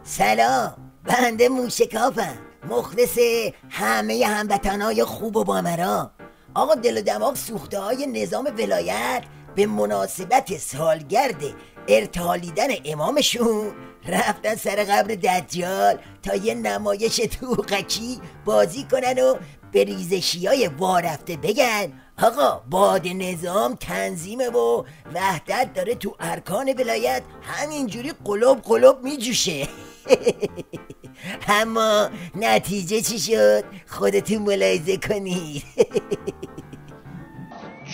سلام، بنده موشکافم، مخلص همه هموطنای خوب و بامرا. آقا دل و دماغ سوخته های نظام ولایت به مناسبت سالگرد ارتحالیدن امامشون رفتن سر قبر دجال تا یه نمایش توقکی بازی کنن و به ریزشیای وارفته بگن آقا باد نظام تنظیمه و وحدت داره تو ارکان ولایت همینجوری قلوب قلوب میجوشه. اما نتیجه چی شد؟ خودتون ملاحظه کنید.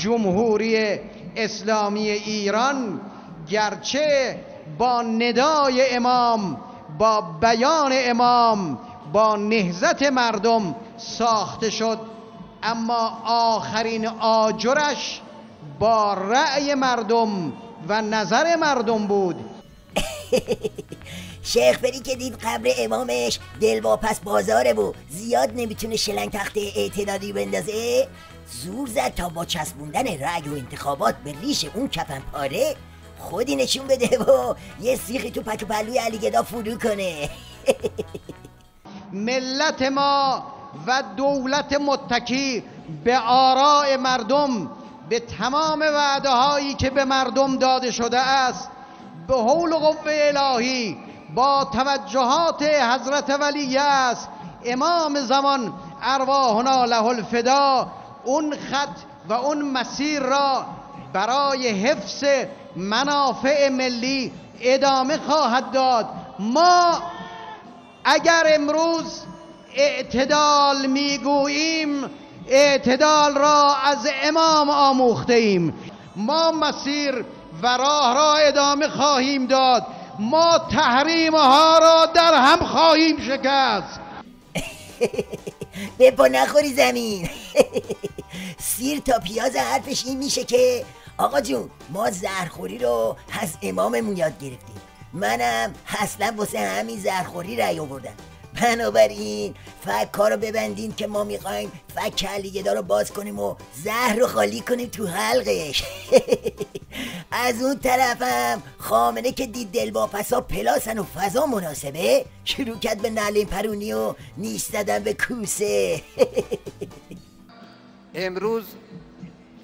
جمهوری اسلامی ایران گرچه با ندای امام، با بیان امام، با نهضت مردم ساخته شد، اما آخرین آجرش با رأی مردم و نظر مردم بود. شیخ فری که دید قبر امامش دلواپس بازاره و زیاد نمیتونه شلنگ تخته اعتدادی بندازه، زور زد تا با چسبوندن رأی و انتخابات به ریش اون کفن پاره خودی نشون بده و یه سیخی تو پک و پلوی علی گدا فرو کنه. ملت ما و دولت متکی به آراء مردم، به تمام وعده هایی که به مردم داده شده است، به حول و قوه الهی، با توجهات حضرت ولی است امام زمان ارواحنا له الفدا، اون خط و اون مسیر را برای حفظ منافع ملی ادامه خواهد داد. ما اگر امروز اعتدال میگوییم، اعتدال را از امام آموخته ایم. ما مسیر و راه را ادامه خواهیم داد، ما تحریم ها را در هم خواهیم شکست. به پا نخوری زمین. سیر تا پیاز حرفش این میشه که آقا جون ما زهرخوری رو از اماممون یاد گرفتیم، منم اصلا واسه همین زهرخوری رأی آوردم. بنابراین فکا رو ببندین که ما میخوایم فک علی گدا رو باز کنیم و زهر رو خالی کنیم تو حلقش. از اون طرفم خامنه که دید دلواپسا پلاسن و فضا مناسبه، شروع کرد به نعلین پرونی و نیش زدن به کوسه. امروز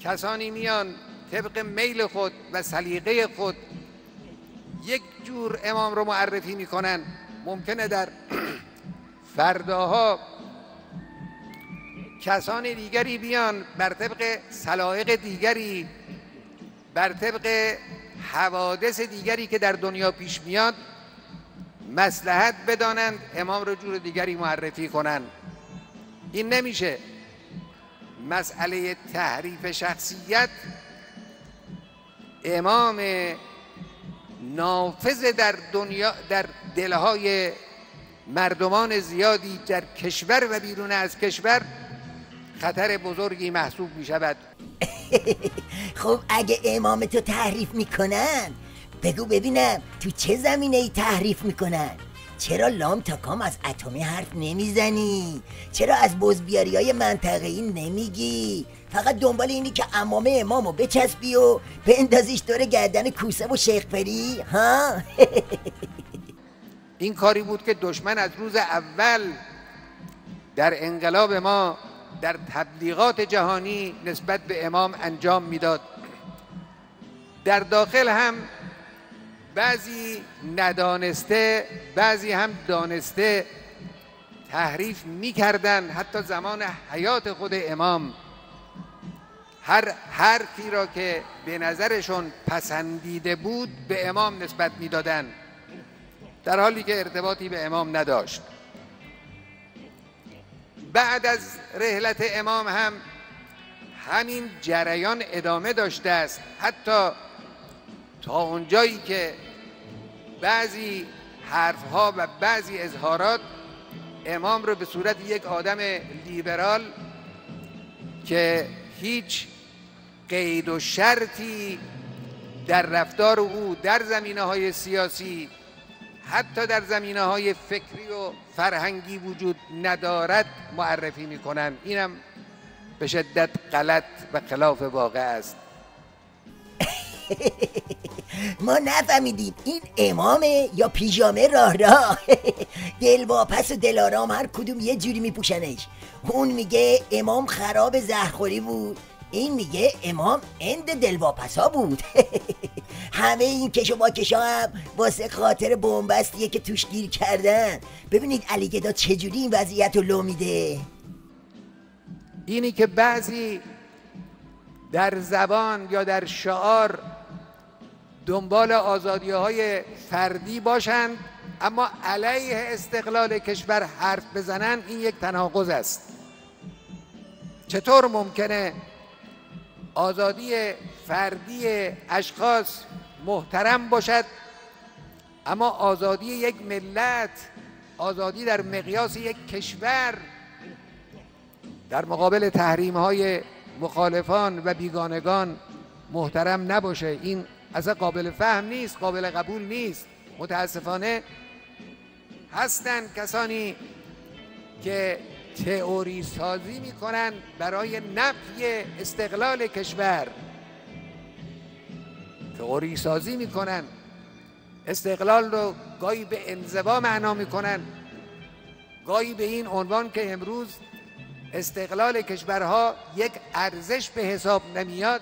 کسانی میان طبق میل خود و سلیقه خود یک جور امام رو معرفی میکنن. ممکنه در فرداها کسان دیگری بیان بر طبق سلایق دیگری، بر طبق حوادث دیگری که در دنیا پیش میاد مصلحت بدانند امام رو جور دیگری معرفی کنند. این نمیشه. مسئله تحریف شخصیت امام نافذ در دنیا، در دلهای مردمان زیادی در کشور و بیرون از کشور خطر بزرگی محسوب می شود. خب اگه امام تو تحریف میکنن بگو ببینم تو چه زمینه‌ای تحریف میکنن؟ چرا لام تا کام از اتمی حرف نمیزنی؟ چرا از بزبیاری‌های منطقه‌ای نمیگی؟ فقط دنبال اینی که عمامه امامو بچسبی و بندازیش دور گردن کوسه و شیخ فری ها؟ این کاری بود که دشمن از روز اول در انقلاب ما در تبلیغات جهانی نسبت به امام انجام میداد. در داخل هم بعضی ندانسته بعضی هم دانسته تحریف میکردن. حتی زمان حیات خود امام هر حرفی را که به نظرشون پسندیده بود به امام نسبت میدادن، در حالی که ارتباطی به امام نداشت. بعد از رحلت امام هم همین جریان ادامه داشته است، حتی تا اونجایی که بعضی حرفها و بعضی اظهارات امام رو به صورت یک آدم لیبرال که هیچ قید و شرطی در رفتار او در زمینه‌های سیاسی، حتی در زمینه‌های فکری و فرهنگی وجود ندارد معرفی می‌کنند. اینم به شدت غلط و خلاف واقع است. ما نفهمیدیم این امامه یا پیژامه راه دلواپس و دلارام هر کدوم یه جوری میپوشنش. اون میگه امام خراب زهرخوری بود، این میگه امام اند دلواپسا بود. همه این کش و واکشا هم واسه خاطر بنبستیه که توش گیر کردن. ببینید علی گدا چجوری این وضعیت رو لو میده. اینی که بعضی در زبان یا در شعار دنبال آزادی‌های فردی باشند اما علیه استقلال کشور حرف بزنن، این یک تناقض است. چطور ممکنه آزادی فردی اشخاص محترم باشد اما آزادی یک ملت، آزادی در مقیاس یک کشور در مقابل تحریم‌های مخالفان و بیگانگان محترم نباشه؟ این اصلا قابل فهم نیست، قابل قبول نیست. متاسفانه هستند کسانی که تئوری سازی میکنن برای نفی استقلال کشور، تئوری سازی میکنن، استقلال رو گاهی به انزوا معنا میکنن، گاهی به این عنوان که امروز استقلال کشورها یک ارزش به حساب نمیاد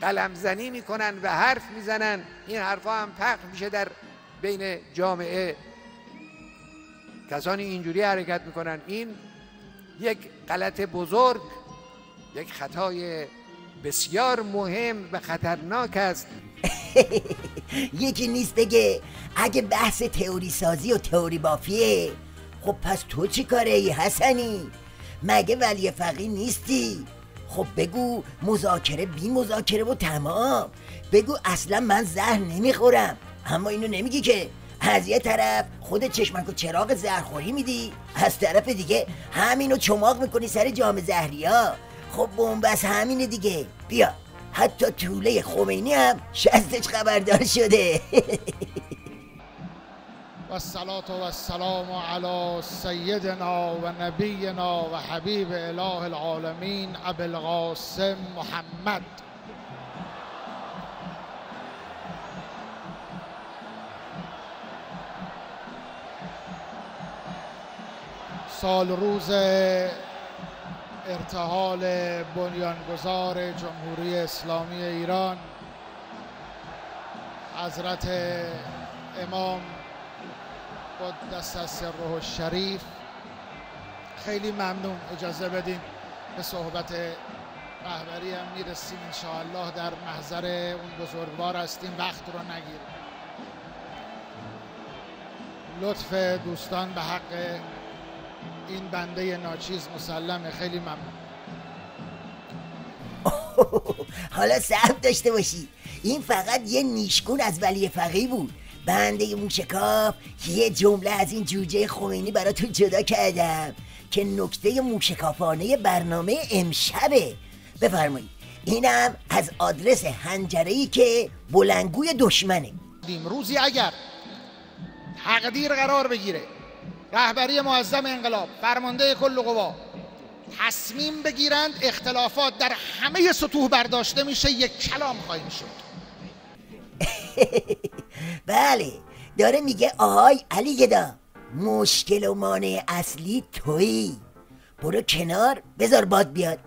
قلمزنی میکنن و حرف میزنن. این حرفا هم پخش میشه در بین جامعه. کسانی اینجوری حرکت میکنن. این یک غلط بزرگ، یک خطای بسیار مهم و خطرناک است. یکی نیست بگه اگه بحث تئوری سازی و تئوری بافیه، خب پس تو چی کاره ای حسنی؟ مگه ولی فقیه نیستی؟ خب بگو مذاکره بی مذاکره و تمام. بگو اصلا من زهر نمیخورم. اما اینو نمیگی که. از یه طرف خود چشمک و چراغ زهرخوری میدی، از طرف دیگه همینو چماق میکنی سر جام زهریا. خب بنبست همینه دیگه. بیا حتی توله خمینی هم شستش خبردار شده. و الصلاة و السلام علی سیدنا و نبینا و حبیب اله العالمین ابوالقاسم محمد. سال روز ارتحال بنیانگذار جمهوری اسلامی ایران حضرت امام قدس سره الشریف. خیلی ممنون. اجازه بدین به صحبت رهبری هم میرسیم انشاءالله. در محضر اون بزرگوار هستیم، وقت رو نگیریم. لطف دوستان به حق این بنده ناچیز مسلمه. خیلی ممنون. حالا صبر داشته باشی، این فقط یه نیشگون از ولی فقیه بود. بنده موشکاف یه جمله از این جوجه خمینی براتون جدا کردم که نکته موشکافانه برنامه امشبه. بفرمایید. اینم از آدرس حنجره‌ای که بلندگوی دشمنه. روزی اگر تقدیر قرار بگیره رهبری معظم انقلاب، فرمانده کل قوا تصمیم بگیرند اختلافات در همه سطوح برداشته میشه، یک کلام خواهیم شد. بله، داره میگه آهای علی گدا، مشکل و مانع اصلی تویی، برو کنار بذار باد بیاد.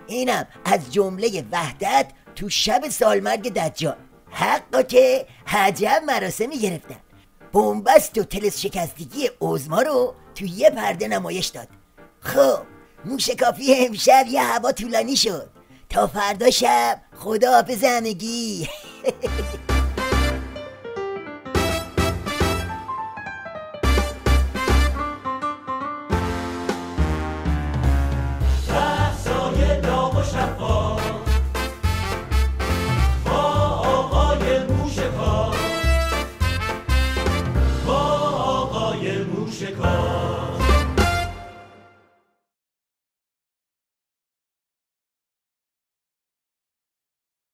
اینم از جمله وحدت تو شب سالمرگ دجال. حقا که عجب مراسمی گرفتن. بنبست و طلسم شکستگی عظما رو تو یه پرده نمایش داد. خب موشکافی امشب یه هوا طولانی شد. تا فردا شب خداحافظ همگی. موشکاف